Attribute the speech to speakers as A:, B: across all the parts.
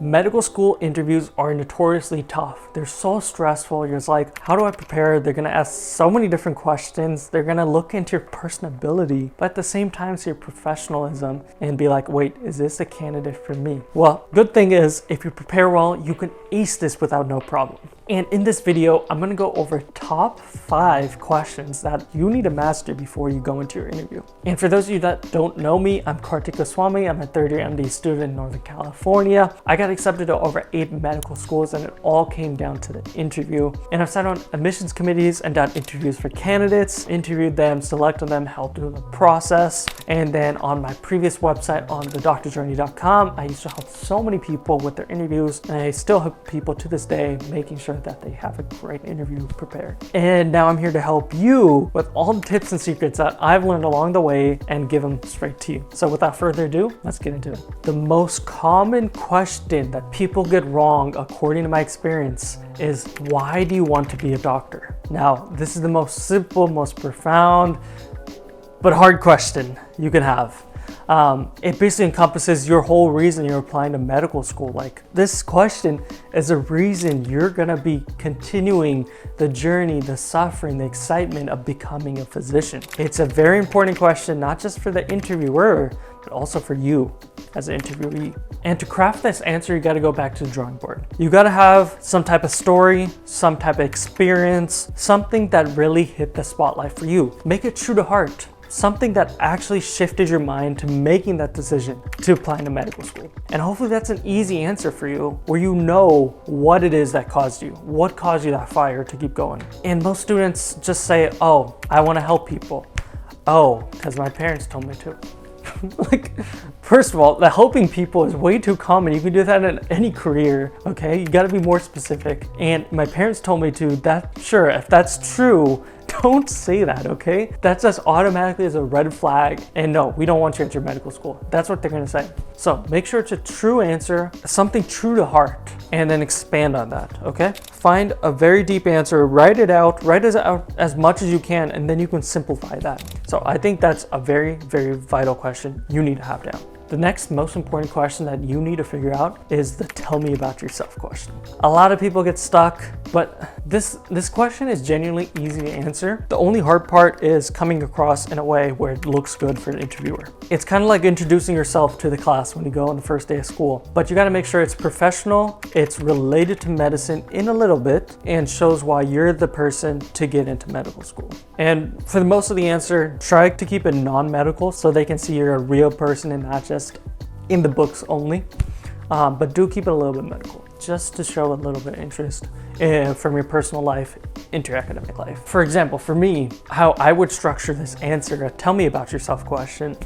A: Medical school interviews are notoriously tough. They're so stressful. You're just like, how do I prepare? They're gonna ask so many different questions. They're gonna look into your personability, but at the same time, see your professionalism and be like, wait, is this a candidate for me? Well, good thing is, if you prepare well, you can ace this without no problem. And in this video, I'm gonna go over top 5 questions that you need to master before you go into your interview. And for those of you that don't know me, I'm Kartik Goswami. I'm a third-year MD student in Northern California. I got accepted to over 8 medical schools, and it all came down to the interview. And I've sat on admissions committees and done interviews for candidates, interviewed them, selected them, helped do the process. And then on my previous website on thedoctorjourney.com, I used to help so many people with their interviews, and I still help people to this day, making sure that they have a great interview prepared. And now I'm here to help you with all the tips and secrets that I've learned along the way and give them straight to you. So without further ado, let's get into it. The most common question that people get wrong, according to my experience, is why do you want to be a doctor? Now, this is the most simple, most profound, but hard question you can have. It basically encompasses your whole reason you're applying to medical school. Like, this question is a reason you're gonna be continuing the journey, the suffering, the excitement of becoming a physician. It's a very important question, not just for the interviewer, but also for you as an interviewee. And to craft this answer, you gotta go back to the drawing board. You gotta have some type of story, some type of experience, something that really hit the spotlight for you. Make it true to heart. Something that actually shifted your mind to making that decision to apply to medical school. And hopefully that's an easy answer for you, where you know what it is that caused you, what caused you that fire to keep going. And most students just say, oh, I want to help people. Oh, because my parents told me to. Like, first of all, the helping people is way too common. You can do that in any career, okay? You gotta be more specific. And my parents told me to, that, sure, if that's true, don't say that, okay? That's just automatically as a red flag. And no, we don't want you at your medical school. That's what they're gonna say. So make sure it's a true answer, something true to heart, and then expand on that, okay? Find a very deep answer, write it out as much as you can, and then you can simplify that. So I think that's a very, very vital question you need to have down. The next most important question that you need to figure out is the tell me about yourself question. A lot of people get stuck, but this question is genuinely easy to answer. The only hard part is coming across in a way where it looks good for the interviewer. It's kind of like introducing yourself to the class when you go on the first day of school, but you gotta make sure it's professional, it's related to medicine in a little bit, and shows why you're the person to get into medical school. And for the most of the answer, try to keep it non-medical so they can see you're a real person and not just in the books only, but do keep it a little bit medical, just to show a little bit of interest from your personal life into your academic life. For example, for me, how I would structure this answer, a tell me about yourself question,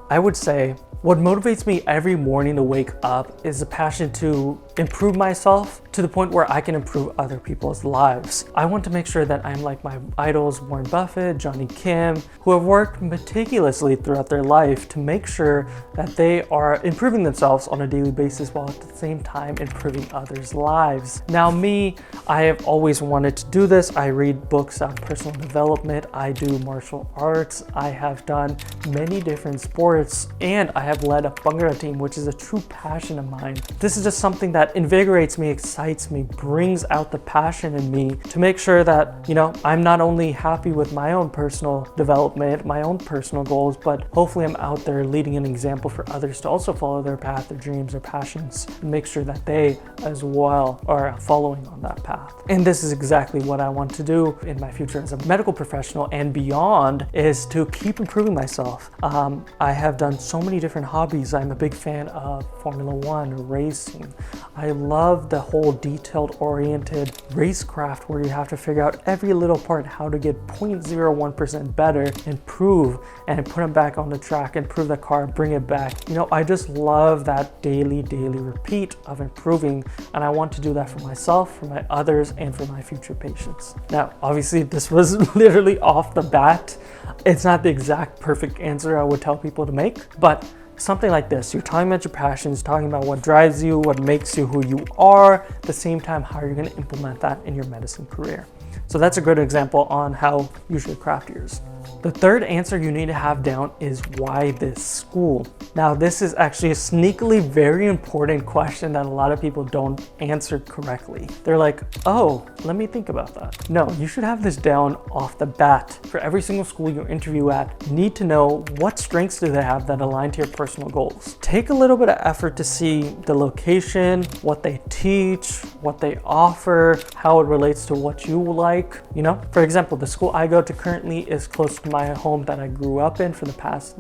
A: I would say, what motivates me every morning to wake up is a passion to improve myself to the point where I can improve other people's lives. I want to make sure that I'm like my idols, Warren Buffett, Johnny Kim, who have worked meticulously throughout their life to make sure that they are improving themselves on a daily basis while at the same time improving others' lives. Now me, I have always wanted to do this. I read books on personal development. I do martial arts. I have done many different sports, and I have led a Bhangra team, which is a true passion of mine. This is just something that invigorates me, excites me, brings out the passion in me to make sure that, you know, I'm not only happy with my own personal development, my own personal goals, but hopefully I'm out there leading an example for others to also follow their path, their dreams, their passions, and make sure that they as well are following on that path. And this is exactly what I want to do in my future as a medical professional and beyond, is to keep improving myself. I have done so many different hobbies. I'm a big fan of Formula One, racing. I love the whole detailed oriented racecraft where you have to figure out every little part, how to get 0.01% better, improve, and put them back on the track, improve the car, bring it back. You know, I just love that daily repeat of improving, and I want to do that for myself, for my others, and for my future patients. Now, obviously this was literally off the bat. It's not the exact perfect answer I would tell people to make, but something like this. You're talking about your passions, talking about what drives you, what makes you who you are, at the same time how you're going to implement that in your medicine career. So that's a good example on how you should craft yours. The third answer you need to have down is why this school. Now, this is actually a sneakily very important question that a lot of people don't answer correctly. They're like, oh, let me think about that. No, you should have this down off the bat. For every single school you interview at, you need to know what strengths do they have that align to your personal goals. Take a little bit of effort to see the location, what they teach, what they offer, how it relates to what you like. You know, for example, the school I go to currently is close to my home that I grew up in for the past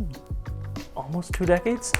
A: almost 2 decades.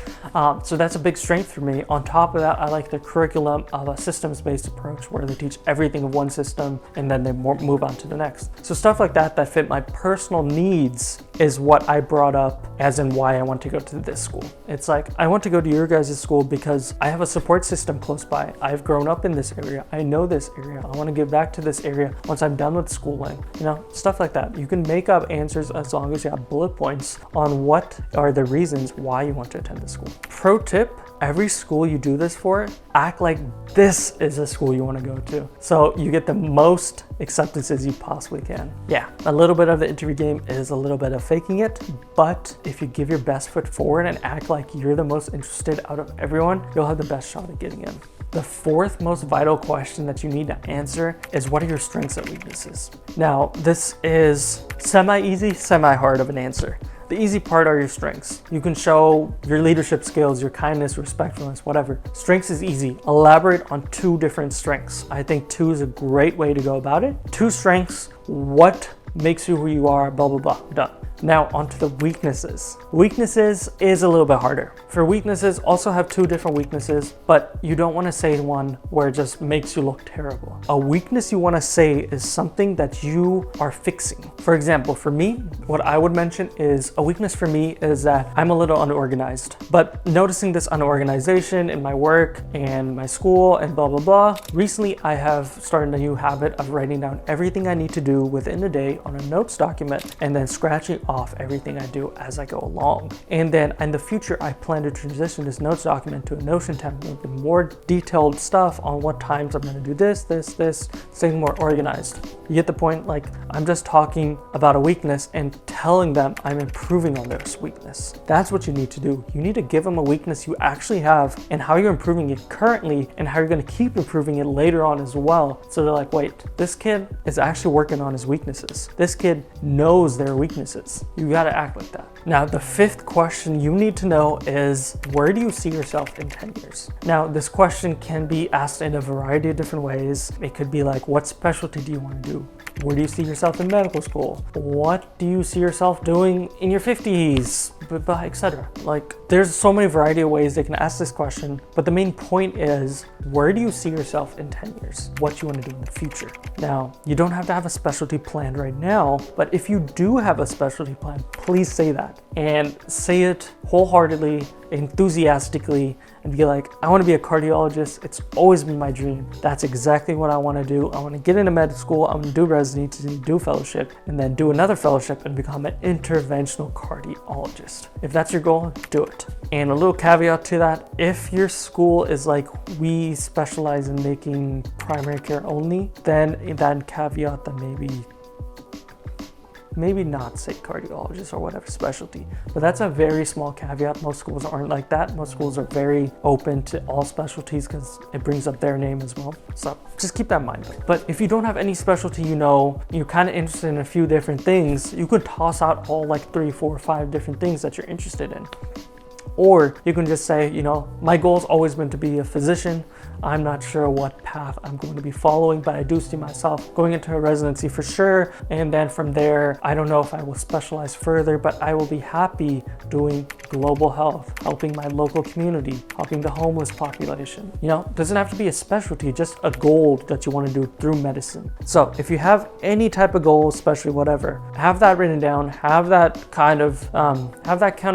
A: So that's a big strength for me. On top of that, I like the curriculum of a systems-based approach where they teach everything of one system and then they move on to the next. So stuff like that fit my personal needs is what I brought up as in why I want to go to this school. It's like, I want to go to your guys' school because I have a support system close by. I've grown up in this area. I know this area. I want to give back to this area once I'm done with schooling. You know, stuff like that. You can make up answers as long as you have bullet points on what are the reasons why you want to attend this school. Pro tip, every school you do this for, act like this is a school you want to go to. So you get the most acceptances you possibly can. Yeah, a little bit of the interview game is a little bit of faking it, but if you give your best foot forward and act like you're the most interested out of everyone, you'll have the best shot at getting in. The fourth most vital question that you need to answer is what are your strengths and weaknesses? Now, this is semi-easy, semi-hard of an answer. The easy part are your strengths. You can show your leadership skills, your kindness, respectfulness, whatever. Strengths is easy. Elaborate on 2 different strengths. I think 2 is a great way to go about it. 2 strengths, what makes you who you are, blah, blah, blah, done. Now onto the weaknesses. Weaknesses is a little bit harder. For weaknesses, also have 2 different weaknesses, but you don't want to say one where it just makes you look terrible. A weakness you want to say is something that you are fixing. For example, for me, what I would mention is a weakness for me is that I'm a little unorganized, but noticing this unorganization in my work and my school and blah, blah, blah. Recently, I have started a new habit of writing down everything I need to do within a day on a notes document and then scratching off everything I do as I go along. And then in the future, I plan to transition this notes document to a Notion template with more detailed stuff on what times I'm going to do this, staying more organized. You get the point? Like, I'm just talking about a weakness and telling them I'm improving on this weakness. That's what you need to do. You need to give them a weakness you actually have and how you're improving it currently and how you're going to keep improving it later on as well. So they're like, wait, this kid is actually working on his weaknesses. This kid knows their weaknesses. You got to act like that. Now, the 5th question you need to know is, where do you see yourself in 10 years? Now, this question can be asked in a variety of different ways. It could be like, what specialty do you want to do? Where do you see yourself in medical school? What do you see yourself doing in your 50s, etc.? Like, there's so many variety of ways they can ask this question, but the main point is, where do you see yourself in 10 years? What you want to do in the future? Now, you don't have to have a specialty planned right now, but if you do have a specialty plan, please say that and say it wholeheartedly, enthusiastically, and be like, I want to be a cardiologist. It's always been my dream. That's exactly what I want to do. I want to get into med school. I'm going to do residency, do fellowship, and then do another fellowship and become an interventional cardiologist. If that's your goal, do it. And a little caveat to that, if your school is like, we specialize in making primary care only, then that caveat that maybe not say cardiologist or whatever specialty, but that's a very small caveat. Most schools aren't like that. Most schools are very open to all specialties because it brings up their name as well. So just keep that in mind. But if you don't have any specialty, you know, you're kind of interested in a few different things, you could toss out all like 3, 4, 5 different things that you're interested in. Or you can just say, you know, my goal's always been to be a physician. I'm not sure what path I'm going to be following, but I do see myself going into a residency for sure. And then from there, I don't know if I will specialize further, but I will be happy doing global health, helping my local community, helping the homeless population. You know, it doesn't have to be a specialty, just a goal that you want to do through medicine. So if you have any type of goal, especially whatever, have that written down, have that kind of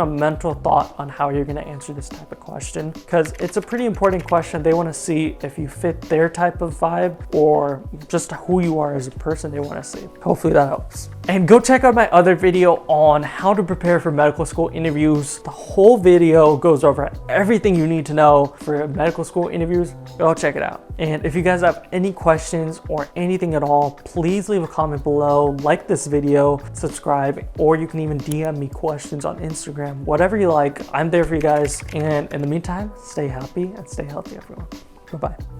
A: mental thought on how how you're going to answer this type of question, because it's a pretty important question. They want to see if you fit their type of vibe or just who you are as a person. They want to see. Hopefully that helps. And go check out my other video on how to prepare for medical school interviews. The whole video goes over everything you need to know for medical school interviews. Go check it out. And if you guys have any questions or anything at all, please leave a comment below, like this video, subscribe, or you can even DM me questions on Instagram, whatever you like. I'm there for you guys. And in the meantime, stay happy and stay healthy, everyone. Bye-bye.